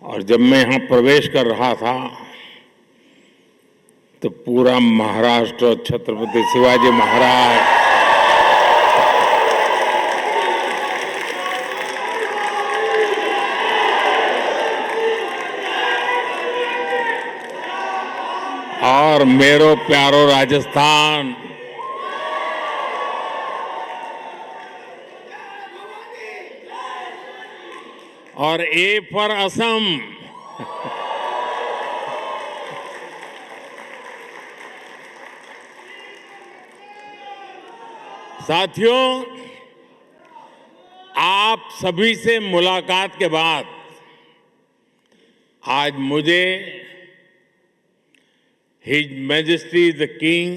और जब मैं यहां प्रवेश कर रहा था तो पूरा महाराष्ट्र छत्रपति शिवाजी महाराज और मेरो प्यारो राजस्थान और ए फॉर असम साथियों, आप सभी से मुलाकात के बाद आज मुझे हिज मैजेस्टी द किंग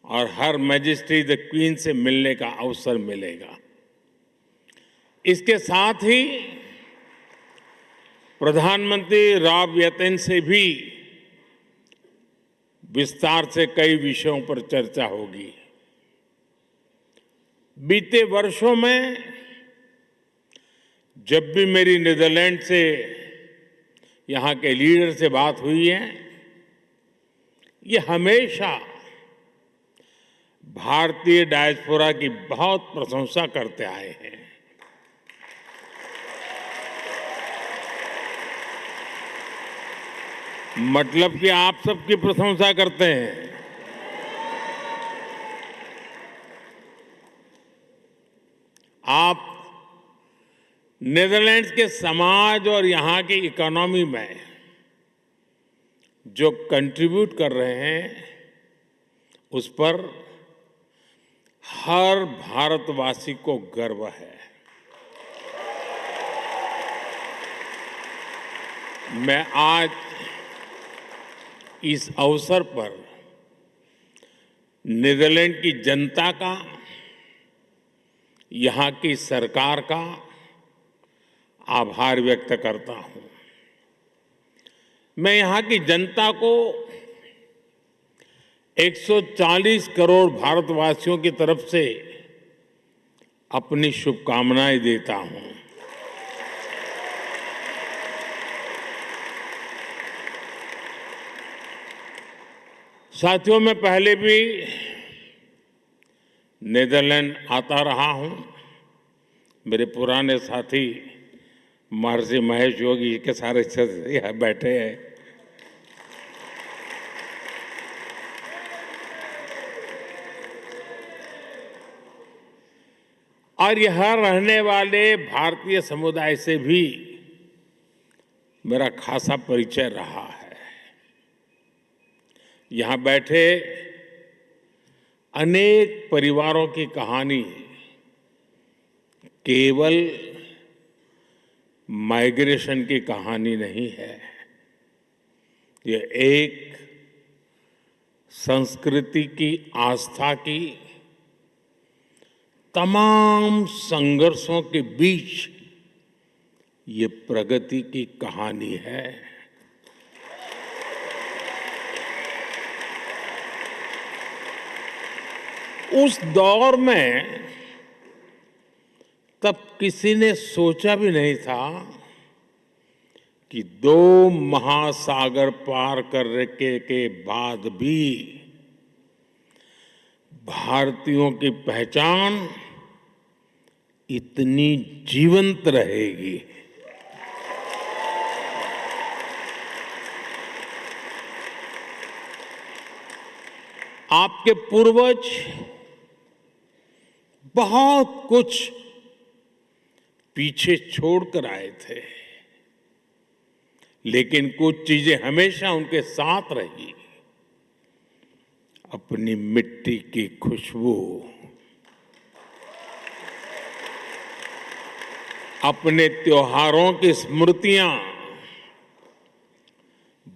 और हर मैजेस्टी द क्वीन से मिलने का अवसर मिलेगा। इसके साथ ही प्रधानमंत्री रॉब यतेन से भी विस्तार से कई विषयों पर चर्चा होगी। बीते वर्षों में जब भी मेरी नीदरलैंड से यहां के लीडर से बात हुई है, ये हमेशा भारतीय डायस्पोरा की बहुत प्रशंसा करते आए हैं। मतलब कि आप सबकी प्रशंसा करते हैं। आप नीदरलैंड्स के समाज और यहां की इकोनॉमी में जो कंट्रीब्यूट कर रहे हैं, उस पर हर भारतवासी को गर्व है। मैं आज इस अवसर पर नीदरलैंड की जनता का, यहां की सरकार का आभार व्यक्त करता हूं। मैं यहां की जनता को 140 करोड़ भारतवासियों की तरफ से अपनी शुभकामनाएं देता हूं। साथियों, मैं पहले भी नीदरलैंड आता रहा हूं। मेरे पुराने साथी महर्षि महेश योगी के सारे सदस्य यहां बैठे हैं। और यहां रहने वाले भारतीय समुदाय से भी मेरा खासा परिचय रहा है। यहां बैठे अनेक परिवारों की कहानी केवल माइग्रेशन की कहानी नहीं है। ये एक संस्कृति की, आस्था की, तमाम संघर्षों के बीच ये प्रगति की कहानी है। उस दौर में तब किसी ने सोचा भी नहीं था कि 2 महासागर पार करने के बाद भी भारतीयों की पहचान इतनी जीवंत रहेगी। आपके पूर्वज बहुत कुछ पीछे छोड़कर आए थे, लेकिन कुछ चीजें हमेशा उनके साथ रही। अपनी मिट्टी की खुशबू, अपने त्योहारों की स्मृतियां,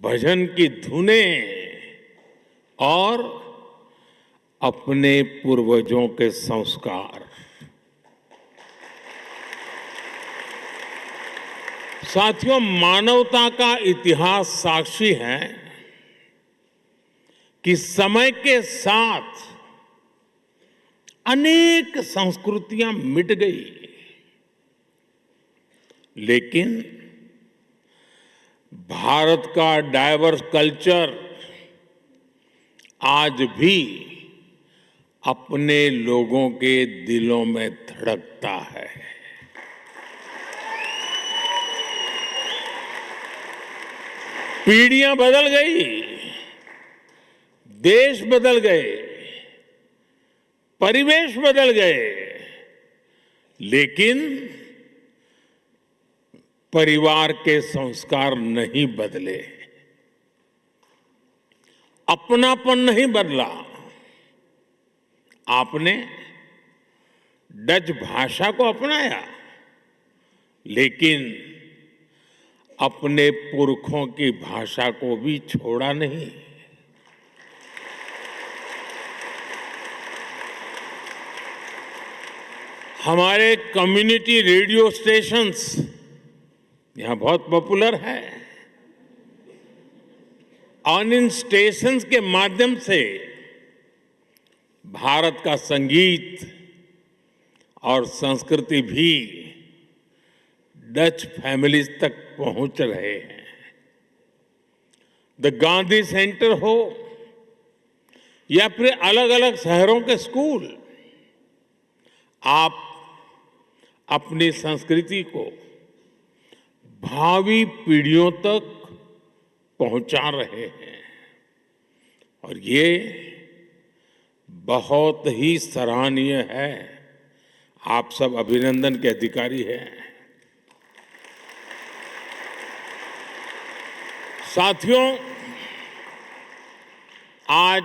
भजन की धुनें और अपने पूर्वजों के संस्कार। साथियों, मानवता का इतिहास साक्षी है कि समय के साथ अनेक संस्कृतियां मिट गई, लेकिन भारत का डाइवर्स कल्चर आज भी अपने लोगों के दिलों में धड़कता है। पीढ़ियां बदल गई, देश बदल गए, परिवेश बदल गए, लेकिन परिवार के संस्कार नहीं बदले, अपनापन नहीं बदला। आपने डच भाषा को अपनाया, लेकिन अपने पुरखों की भाषा को भी छोड़ा नहीं। हमारे कम्युनिटी रेडियो स्टेशंस यहां बहुत पॉपुलर है और इन स्टेशंस के माध्यम से भारत का संगीत और संस्कृति भी डच फैमिलीज तक पहुंच रहे हैं। द गांधी सेंटर हो या फिर अलग अलग शहरों के स्कूल, आप अपनी संस्कृति को भावी पीढ़ियों तक पहुंचा रहे हैं और ये बहुत ही सराहनीय है। आप सब अभिनंदन के अधिकारी हैं। साथियों, आज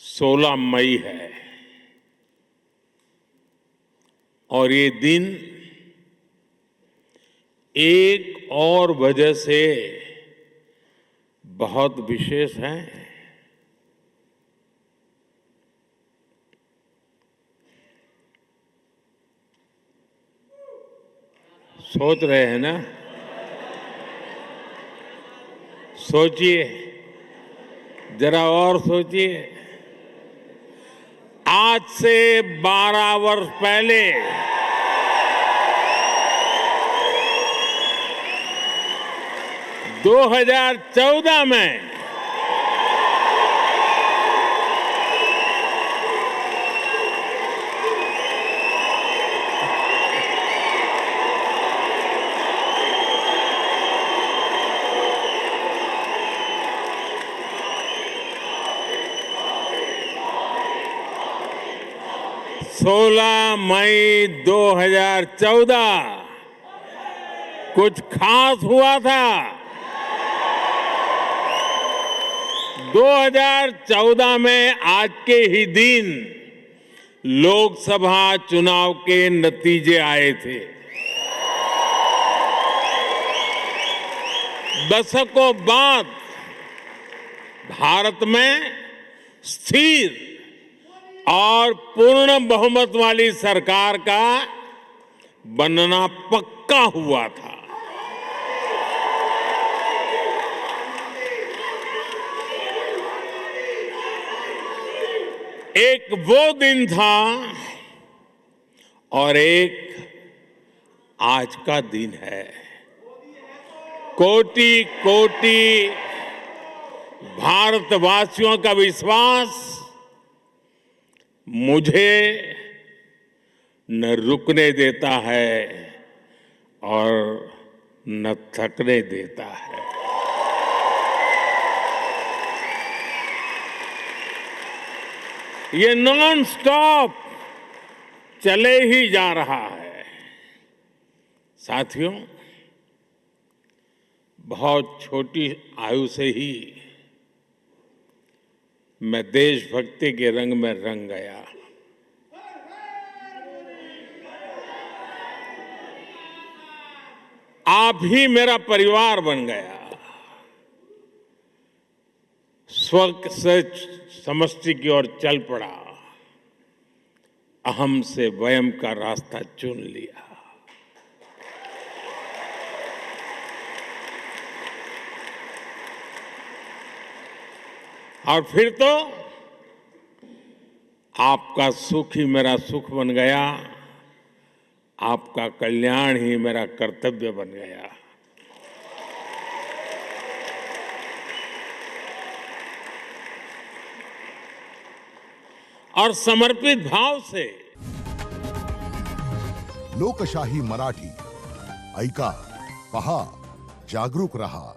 16 मई है और ये दिन एक और वजह से बहुत विशेष है। सोच रहे हैं ना? सोचिए, जरा और सोचिए। आज से 12 वर्ष पहले 2014 में सोलह मई 2014 कुछ खास हुआ था। 2014 में आज के ही दिन लोकसभा चुनाव के नतीजे आए थे। दशकों बाद भारत में स्थिर और पूर्ण बहुमत वाली सरकार का बनना पक्का हुआ था। एक वो दिन था और एक आज का दिन है। कोटि कोटि भारतवासियों का विश्वास मुझे न रुकने देता है और न थकने देता है। ये नॉन स्टॉप चले ही जा रहा है। साथियों, बहुत छोटी आयु से ही मैं देशभक्ति के रंग में रंग गया। आप ही मेरा परिवार बन गया। स्व से समष्टि की ओर चल पड़ा। अहम से वयम का रास्ता चुन लिया। और फिर तो आपका सुख ही मेरा सुख बन गया, आपका कल्याण ही मेरा कर्तव्य बन गया। और समर्पित भाव से लोकशाही मराठी ऐका, पहा, जागरूक रहा.